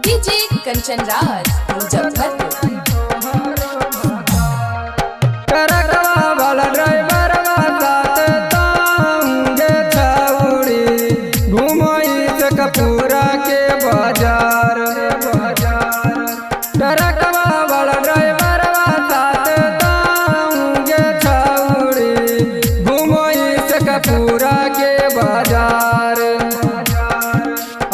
DJ Kanchan Raj Muzaffarpur. कपूरा के बाजार ट्रकवा वाला ड्राइवर साथ ताऊंगे छाउड़ी घूमोई से कपूरा के बाजार।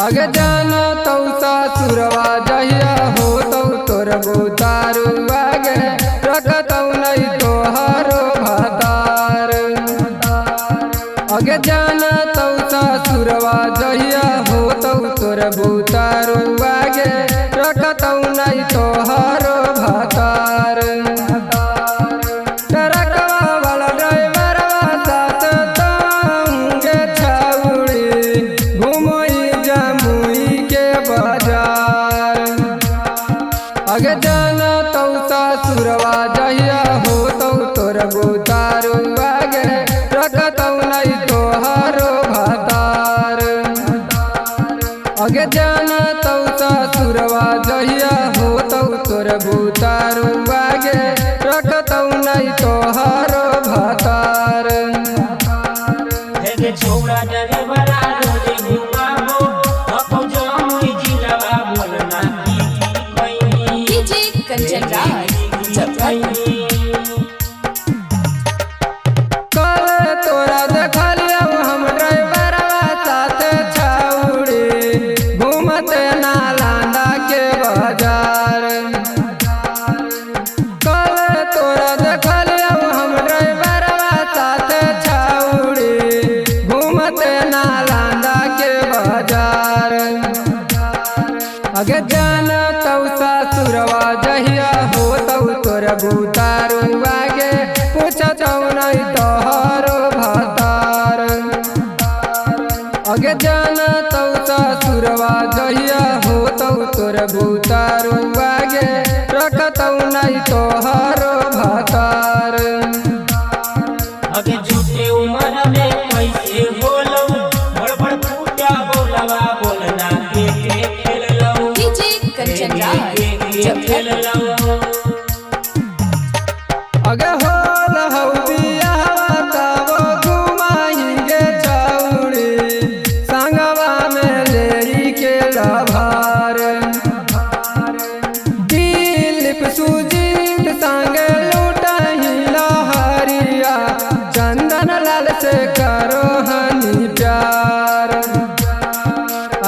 अगे जाना तो ससुरवा जहिया हो तो तोर बुतारू आगे रखतौ नहीं तो हरो भातार। अगे जाना तो ससुरवा जहिया हो तो तोर बुतारू आगे रखतौ नहीं तो हरो भातार। ट्रकवा वाला ड्राइवर साथ ताऊंगे छाउड़ी घूमोई जमुई के बाजार। अगे जाना तो ससुरवा जहिया हो तो तोर बुतारू आगे रखतौ नहीं तो हरो भातार। अगे जाना तो ससुरवा जहिया हो तो तोर बुतारू आगे रखतौ नहीं तो हरो भातार। छोड़ा ड्राइवरा रोजे घुमाबो अपन जमुई जिलावा बोलना की डीजे कंचन राज मुजफ्फरपुर। कल तोरा देखलिया हम ड्राइवर साथ छाउड़ी घूमते नालंदा के बाजार। कल तोरा देखलिया हम ड्राइवर साथ छाउड़ी घूमते नालंदा के बाजार। अगे जाना तो ससुरवा जहिया हो तो तोर बुतारू आगे पूछतौ नहीं तो हरो भातार। अगे जाना तो ससुरवा जहिया हो तो तोर बुतारू आगे रखतौ नहीं तो हरो भातार। अगे झूठे उम्र में कैसे बोलो बड़ बड़ पूजा बोलवा बोलना के खेल लो डीजे कंचन राज मुजफ्फरपुर। अगे होल हौदिया तब घुमाएंगे छाउड़ी संगवा में लेरी के लभार। दिलीप सुजीत संग लूटही लहरिया चंदन लाल से करो हनी प्यार।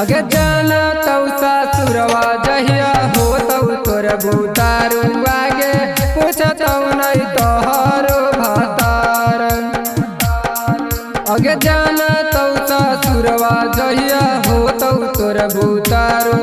अगे जाना तो ससुरवा जहिया हो तो तोर बुतारू आगे पूछतौ नहीं तो हरो भातार। अगे जाना तो ससुरवा जहिया हो तो तोर बुतारू